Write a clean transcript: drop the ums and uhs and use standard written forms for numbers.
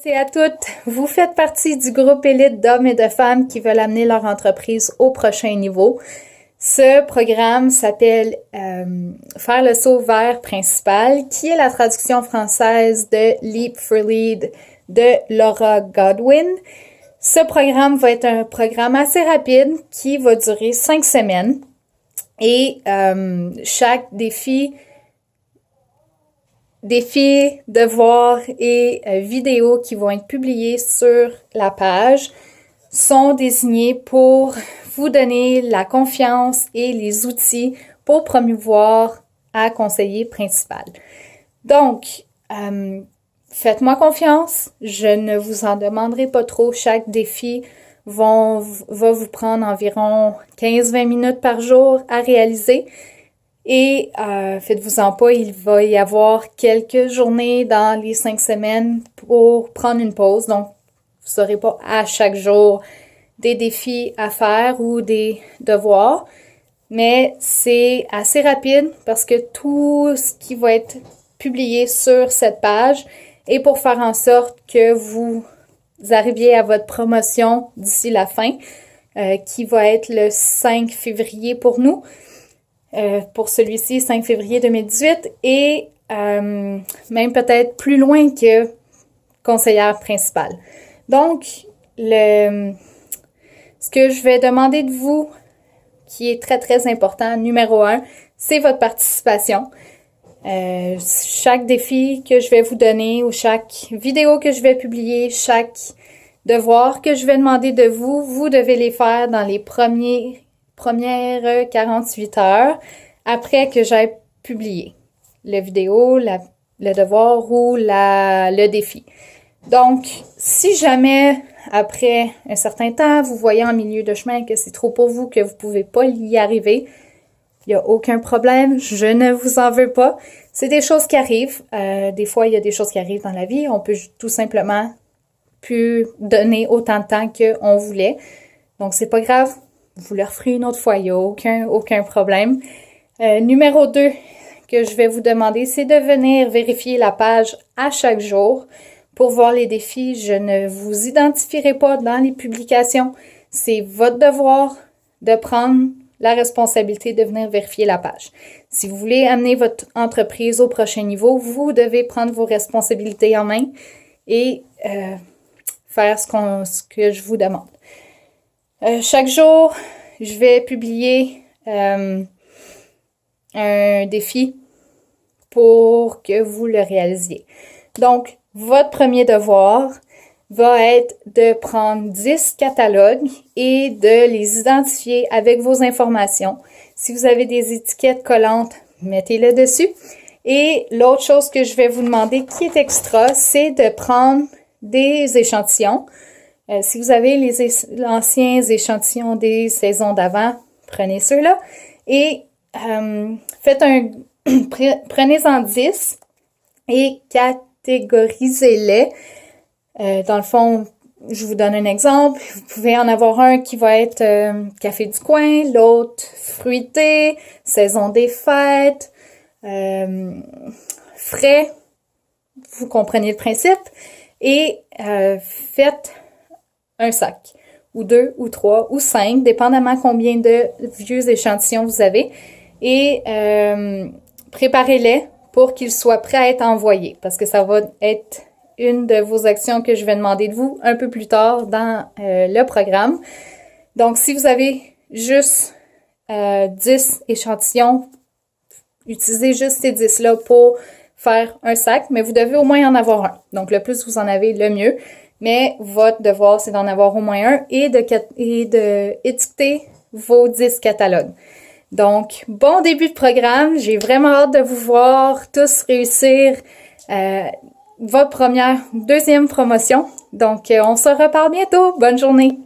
C'est à toutes. Vous faites partie du groupe élite d'hommes et de femmes qui veulent amener leur entreprise au prochain niveau. Ce programme s'appelle Faire le saut vers principal, qui est la traduction française de Leap for Lead de Laura Godwin. Ce programme va être un programme assez rapide qui va durer 5 semaines et chaque défi, devoirs et vidéos qui vont être publiés sur la page sont désignés pour vous donner la confiance et les outils pour promouvoir à conseiller principal. Donc, faites-moi confiance, je ne vous en demanderai pas trop. Chaque défi va vous prendre environ 15-20 minutes par jour à réaliser. Et faites-vous-en pas, il va y avoir quelques journées dans les 5 semaines pour prendre une pause. Donc, vous n'aurez pas à chaque jour des défis à faire ou des devoirs. Mais c'est assez rapide parce que tout ce qui va être publié sur cette page est pour faire en sorte que vous arriviez à votre promotion d'ici la fin, qui va être le 5 février pour nous. Pour celui-ci, 5 février 2018, et même peut-être plus loin que conseillère principale. Donc, ce que je vais demander de vous, qui est très, très important, numéro 1, c'est votre participation. Chaque défi que je vais vous donner ou chaque vidéo que je vais publier, chaque devoir que je vais demander de vous, vous devez les faire dans les premières 48 heures après que j'ai publié la vidéo, le devoir ou le défi. Donc, si jamais, après un certain temps, vous voyez en milieu de chemin que c'est trop pour vous, que vous ne pouvez pas y arriver, il n'y a aucun problème, je ne vous en veux pas. C'est des choses qui arrivent. Des fois, il y a des choses qui arrivent dans la vie. On peut tout simplement plus donner autant de temps qu'on voulait. Donc, c'est pas grave. Vous le referez une autre fois, il n'y a aucun problème. Numéro 2 que je vais vous demander, c'est de venir vérifier la page à chaque jour pour voir les défis. Je ne vous identifierai pas dans les publications. C'est votre devoir de prendre la responsabilité de venir vérifier la page. Si vous voulez amener votre entreprise au prochain niveau, vous devez prendre vos responsabilités en main et faire ce que je vous demande. Chaque jour, je vais publier un défi pour que vous le réalisiez. Donc, votre premier devoir va être de prendre 10 catalogues et de les identifier avec vos informations. Si vous avez des étiquettes collantes, mettez-les dessus. Et l'autre chose que je vais vous demander qui est extra, c'est de prendre des échantillons. Si vous avez l'anciens échantillons des saisons d'avant, prenez ceux-là et prenez-en 10 et catégorisez-les. Dans le fond, je vous donne un exemple. Vous pouvez en avoir un qui va être café du coin, l'autre fruité, saison des fêtes, frais. Vous comprenez le principe. Et faites un sac, ou 2, ou 3, ou 5, dépendamment combien de vieux échantillons vous avez. Et préparez-les pour qu'ils soient prêts à être envoyés, parce que ça va être une de vos actions que je vais demander de vous un peu plus tard dans le programme. Donc, si vous avez juste 10 échantillons, utilisez juste ces 10-là pour faire un sac, mais vous devez au moins en avoir un. Donc, le plus vous en avez, le mieux. Mais votre devoir, c'est d'en avoir au moins un et de étiqueter vos 10 catalogues. Donc, bon début de programme. J'ai vraiment hâte de vous voir tous réussir votre deuxième promotion. Donc, on se reparle bientôt. Bonne journée!